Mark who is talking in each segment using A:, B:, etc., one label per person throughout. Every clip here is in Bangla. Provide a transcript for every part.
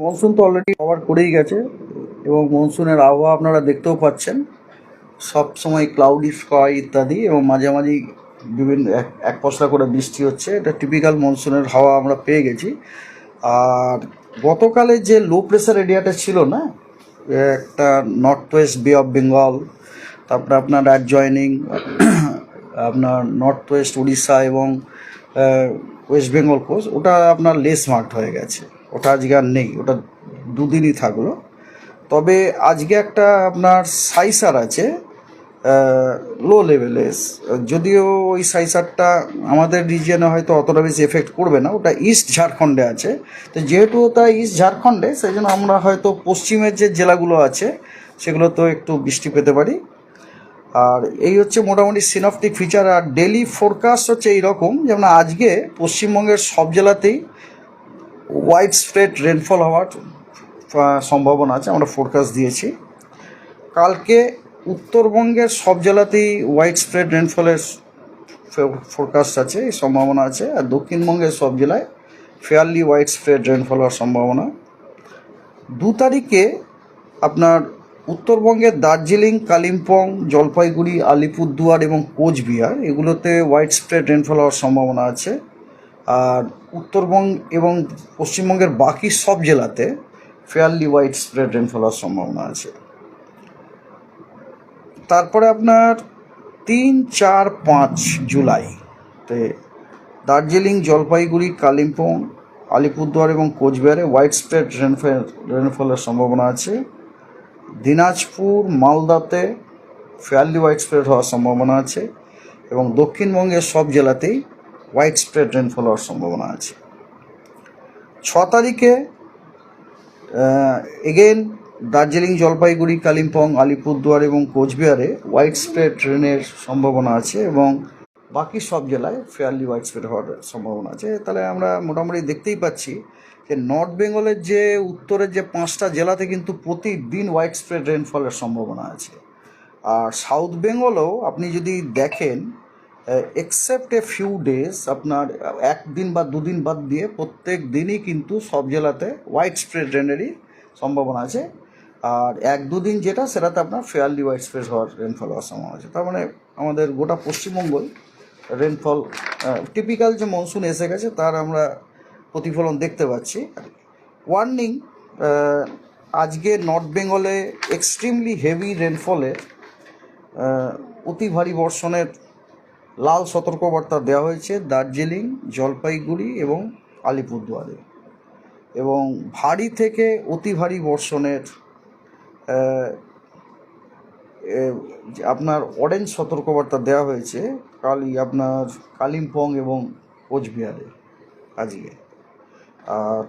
A: মনসুন তো অলরেডি কভার করেই গেছে এবং মনসুনের আবহাওয়া আপনারা দেখতেও পাচ্ছেন, সব সময় ক্লাউডি স্কাই ইত্যাদি, এবং মাঝে মাঝেই বিভিন্ন এক পশলা করে বৃষ্টি হচ্ছে। এটা টিপিক্যাল মনসুনের হাওয়া আমরা পেয়ে গেছি। আর গতকালে যে লো প্রেশার এরিয়াটা ছিল না, একটা নর্থ ওয়েস্ট বে অফ বেঙ্গল, তারপরে আপনার অ্যাডজয়নিং আপনার নর্থ ওয়েস্ট উড়িষ্যা এবং ওয়েস্ট বেঙ্গল কোস্ট, ওটা আপনার লেস মার্কড হয়ে গেছে। ওটা আজকে আর নেই, ওটা দুদিনই থাকলো। তবে আজকে একটা আপনার সাইসার আছে লো লেভেলে, যদিও ওই সাইসারটা আমাদের রিজিয়নে হয়তো অতটা বেশি এফেক্ট করবে না, ওটা ইস্ট ঝাড়খণ্ডে আছে। তো যেহেতু ওটা ইস্ট ঝাড়খণ্ডে, সেই জন্য আমরা হয়তো পশ্চিমের যে জেলাগুলো আছে সেগুলোতেও একটু বৃষ্টি পেতে পারি। আর এই হচ্ছে মোটামুটি সিনপটিক ফিচার। আর ডেলি ফোরকাস্ট হচ্ছে এইরকম, যেমন আজকে পশ্চিমবঙ্গের সব জেলাতেই ওয়াইড স্প্রেড রেনফল হওয়ার সম্ভাবনা আছে, আমরা ফোরকাস্ট দিয়েছি। কালকে উত্তরবঙ্গের সব জেলাতেই ওয়াইড স্প্রেড রেনফলের ফোরকাস্ট আছে, এই সম্ভাবনা আছে। আর দক্ষিণবঙ্গের সব জেলায় ফেয়ারলি ওয়াইড স্প্রেড রেনফল হওয়ার সম্ভাবনা। 2 তারিখে আপনার উত্তরবঙ্গের দার্জিলিং, কালিম্পং, জলপাইগুড়ি, আলিপুরদুয়ার এবং কোচবিহার, এগুলোতে ওয়াইড স্প্রেড রেনফল হওয়ার সম্ভাবনা আছে। আর উত্তরবঙ্গ এবং পশ্চিমবঙ্গের বাকি সব জেলাতে ফেয়ারলি ওয়াইড স্প্রেড রেনফল হওয়ার সম্ভাবনা আছে। তারপরে আপনার 3, 4, 5 জুলাইতে দার্জিলিং, জলপাইগুড়ি, কালিম্পং, আলিপুরদুয়ার এবং কোচবিহারে ওয়াইড স্প্রেড রেনফলের সম্ভাবনা আছে। দিনাজপুর, মালদাতে ফেয়ারলি ওয়াইড স্প্রেড হওয়ার সম্ভাবনা আছে এবং দক্ষিণবঙ্গের সব জেলাতেই ওয়াইড স্প্রেড রেনফল হওয়ার সম্ভাবনা আছে। 6 তারিখে এগেন দার্জিলিং, জলপাইগুড়ি, কালিম্পং, আলিপুরদুয়ার এবং কোচবিহারে ওয়াইড স্প্রেড রেনের সম্ভাবনা আছে এবং বাকি সব জেলায় ফেয়ারলি ওয়াইড স্প্রেড হওয়ার সম্ভাবনা আছে। তাহলে আমরা মোটামুটি দেখতেই পাচ্ছি যে নর্থ বেঙ্গলের যে উত্তরের যে 5টা জেলাতে কিন্তু প্রতিদিন ওয়াইড স্প্রেড রেনফলের সম্ভাবনা আছে। আর সাউথ বেঙ্গলেও আপনি যদি দেখেন, এক্সেপ্ট এ ফিউ ডেজ, আপনার একদিন বা দুদিন বাদ দিয়ে প্রত্যেক দিনই কিন্তু সব জেলাতে ওয়াইড স্প্রেড রেনেরই সম্ভাবনা আছে। আর 1-2 দিন যেটা, সেটাতে আপনার ফেয়ারলি ওয়াইড স্প্রেড হওয়ার রেনফল হওয়ার সম্ভাবনা আছে। তার মানে আমাদের গোটা পশ্চিমবঙ্গই রেনফল টিপিক্যাল যে মনসুন এসে গেছে তার আমরা প্রতিফলন দেখতে পাচ্ছি। ওয়ার্নিং, আজকে নর্থ বেঙ্গলে এক্সট্রিমলি হেভি রেনফলের অতি ভারী বর্ষণের লাল সতর্কবার্তা দেওয়া হয়েছে দার্জিলিং, জলপাইগুড়ি এবং আলিপুরদুয়ারে, এবং ভারী থেকে অতি ভারী বর্ষণের আপনার অরেঞ্জ সতর্কবার্তা দেওয়া হয়েছে আপনার কালিম্পং এবং কোচবিহারে আজকে। আর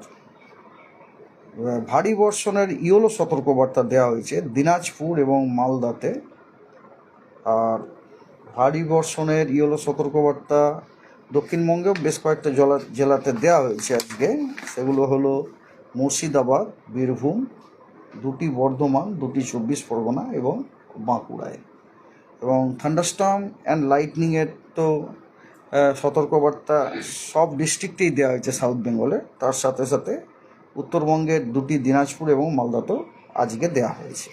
A: ভারী বর্ষণের ইয়েলো সতর্কবার্তা দেওয়া হয়েছে দিনাজপুর এবং মালদাতে। আর ভারী বর্ষণের ইয়েলো সতর্কবার্তা দক্ষিণবঙ্গেও বেশ কয়েকটা জেলাতে দেওয়া হয়েছে আজকে। সেগুলো হলো মুর্শিদাবাদ, বীরভূম, 2টি বর্ধমান, 2টি 24 পরগনা এবং বাঁকুড়ায়। এবং থান্ডারস্টর্ম অ্যান্ড লাইটনিংয়ের তো সতর্কবার্তা সব ডিস্ট্রিক্টেই দেওয়া হয়েছে সাউথ বেঙ্গলে। তার সাথে সাথে উত্তরবঙ্গের 2টি দিনাজপুর এবং মালদাতেও আজকে দেওয়া হয়েছে।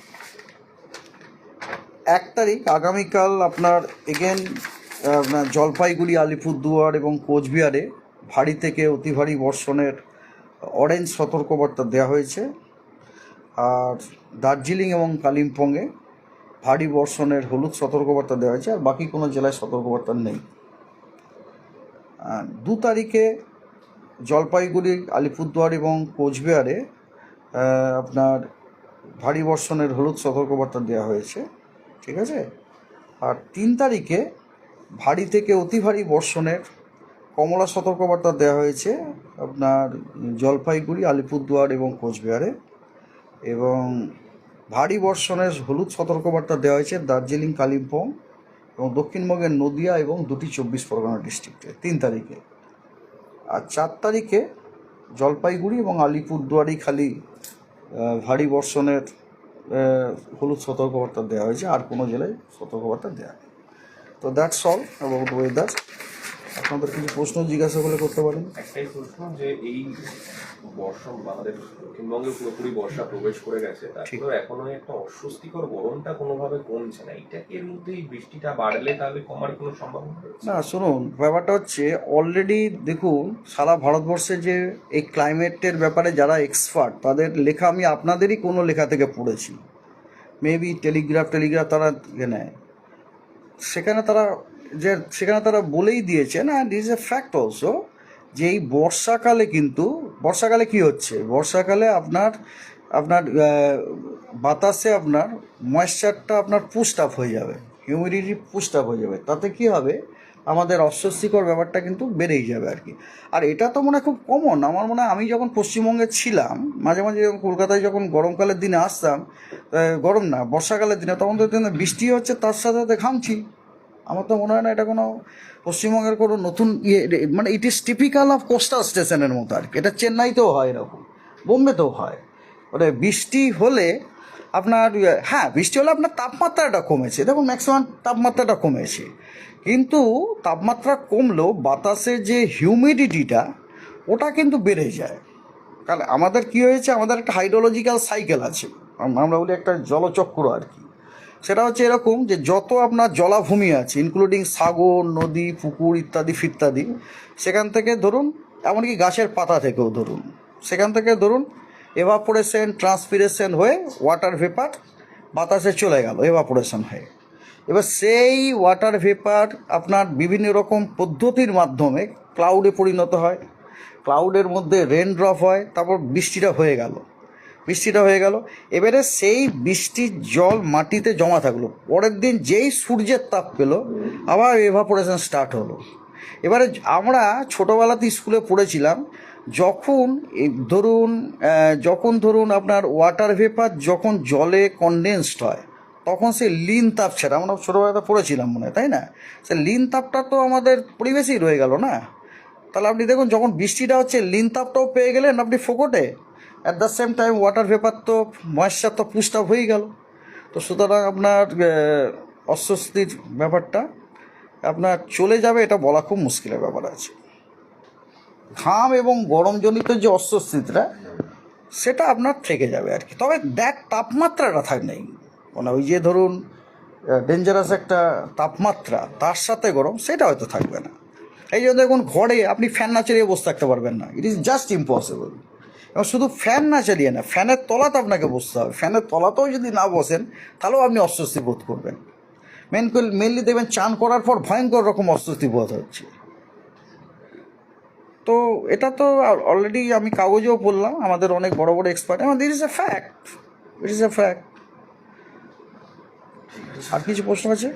A: 1 তারিখ আগামীকাল আপনার এগেন আপনার জলপাইগুড়ি, আলিপুরদুয়ার এবং কোচবিহারে ভারী থেকে অতি ভারী বর্ষণের অরেঞ্জ সতর্কবার্তা দেওয়া হয়েছে। আর দার্জিলিং এবং কালিম্পংয়ে ভারী বর্ষণের হলুদ সতর্কবার্তা দেওয়া হয়েছে, আর বাকি কোনো জেলায় সতর্কবার্তা নেই। 2 তারিখে জলপাইগুড়ি, আলিপুরদুয়ার এবং কোচবিহারে আপনার ভারী বর্ষণের হলুদ সতর্কবার্তা দেওয়া হয়েছে, ঠিক আছে। আর 3 তারিখে ভারী থেকে অতি ভারী বর্ষণের কমলা সতর্কবার্তা দেওয়া হয়েছে আপনার জলপাইগুড়ি, আলিপুরদুয়ার এবং কোচবিহারে, এবং ভারী বর্ষণের হলুদ সতর্কবার্তা দেওয়া হয়েছে দার্জিলিং, কালিম্পং এবং দক্ষিণবঙ্গের নদিয়া এবং 2টি 24 পরগনা ডিস্ট্রিক্টে 3 তারিখে। আর 4 তারিখে জলপাইগুড়ি এবং আলিপুরদুয়ারই খালি ভারী বর্ষণের হলুদ সতর্কবার্তা দেওয়া হয়েছে, আর কোনো জেলায় সতর্কবার্তা দেওয়া নেই। তো দ্যাটস অল অ্যাবাউট ওয়েদার। আপনাদের কিছু প্রশ্ন জিজ্ঞাসা করলে করতে পারেন।
B: একটাই প্রশ্ন যে এই বর্ষা আমাদের দক্ষিণবঙ্গে পুরোপুরি বর্ষা প্রবেশ করে গেছে, তারপরেও এখনো একটা অস্বস্তিকর গরমটা কোনোভাবে কমছে না। এটা কি এর মধ্যে এই বৃষ্টিটা বাড়লে তাহলে কমার কোনো সম্ভাবনা রয়েছে?
A: না শুনুন, ব্যাপারটা হচ্ছে অলরেডি দেখুন সারা ভারতবর্ষে যে এই ক্লাইমেটের ব্যাপারে যারা এক্সপার্ট তাদের লেখা আমি আপনাদেরই কোনো লেখা থেকে পড়েছি, মেবি টেলিগ্রাফ তারা নেয়, সেখানে তারা বলেই দিয়েছেন, and is a fact also, যে এই বর্ষাকালে কিন্তু বর্ষাকালে কি হচ্ছে, বর্ষাকালে আপনার আপনার বাতাসে আপনার ময়েশ্চারটা আপনার পুস্ট আপ হয়ে যাবে, হিউমিডিটি পুস্ট আপ হয়ে যাবে, তাতে কি হবে আমাদের অস্বস্তিকর ব্যাপারটা কিন্তু বেড়েই যাবে আর কি। আর এটা তো মনে হয় খুব কমন, আমার মনে হয় আমি যখন পশ্চিমবঙ্গে ছিলাম মাঝে মাঝে যখন কলকাতায় যখন গরমকালের দিনে আসতাম, গরম না বর্ষাকালের দিনে, তখন তো বৃষ্টি হচ্ছে তার সাথে সাথে ঘামছি। আমার তো মনে হয় না এটা কোনো পশ্চিমবঙ্গের কোনো নতুন মানে it is typical of coastal স্টেশনের মতো আর কি। এটা চেন্নাইতেও হয় এরকম, বোম্বেতেও হয়। মানে বৃষ্টি হলে আপনার হ্যাঁ বৃষ্টি হলে আপনার তাপমাত্রাটা কমেছে, দেখুন ম্যাক্সিমাম তাপমাত্রাটা কমেছে, কিন্তু তাপমাত্রা কমলেও বাতাসের যে হিউমিডিটিটা ওটা কিন্তু বেড়ে যায়। কারণ আমাদের কী হয়েছে, আমাদের একটা হাইড্রোলজিক্যাল সাইকেল আছে, আমরা বলি একটা জলচক্র আর কি। সেটা হচ্ছে এরকম যে যত আপনার জলাভূমি আছে ইনক্লুডিং সাগর, নদী, পুকুর ইত্যাদি ফিত্যাদি, সেখান থেকে ধরুন এমনকি গাছের পাতা থেকেও ধরুন, সেখান থেকে ধরুন এভাপোরেশন ট্রান্সপিরেশন হয়ে ওয়াটার ভেপার বাতাসে চলে গেল এভাপোরেশন হয়ে। এবার সেই ওয়াটার ভেপার আপনার বিভিন্ন রকম পদ্ধতির মাধ্যমে ক্লাউডে পরিণত হয়, ক্লাউডের মধ্যে রেন ড্রপ হয়, তারপর বৃষ্টিটা হয়ে গেল। এবারে সেই বৃষ্টির জল মাটিতে জমা থাকলো, পরের দিন যেই সূর্যের তাপ পেলো আবার এভাপোরেশন স্টার্ট হলো। এবারে আমরা ছোটোবেলাতে স্কুলে পড়েছিলাম, যখন ধরুন আপনার ওয়াটার ভেপার যখন জলে কনডেন্সড হয় তখন সে লিন তাপ ছাড়া, আমরা ছোটোবেলাতে পড়েছিলাম মনে হয়, তাই না? সে লিন তাপটা তো আমাদের পরিবেশেই রয়ে গেল না। তাহলে আপনি দেখুন যখন বৃষ্টিটা হচ্ছে লিন তাপটাও পেয়ে গেলেন আপনি ফোকটে, at the same time water vapour তো ময়েশ্চার তো পুস্ট আপ হয়েই গেল। তো সুতরাং আপনার অস্বস্তির ব্যাপারটা আপনার চলে যাবে এটা বলা খুব মুশকিলের ব্যাপার আছে। ঘাম এবং গরমজনিত যে অস্বস্তিটা সেটা আপনার থেকে যাবে আর কি, তবে তাপমাত্রাটা নেই, মানে ওই যে ধরুন ডেঞ্জারাস একটা তাপমাত্রা তার সাথে গরম সেটা হয়তো থাকবে না। এই জন্য দেখুন ঘরে আপনি ফ্যান না চালিয়ে বসে থাকতে পারবেন না, ইট ইজ জাস্ট ইম্পসিবল। এবং শুধু ফ্যান না চালিয়ে না, ফ্যানের তলাতে আপনাকে বসতে হবে, ফ্যানের তলাতেও যদি না বসেন তাহলেও আপনি অস্বস্তি বোধ করবেন। মেনলি দেখবেন চান করার পর ভয়ঙ্কর রকম অস্বস্তি বোধ হচ্ছে। তো এটা তো অলরেডি আমি কাগজেও পড়লাম, আমাদের অনেক বড় বড় এক্সপার্ট, এবং ইট ইজ এ ফ্যাক্ট। আর কিছু প্রশ্ন আছে?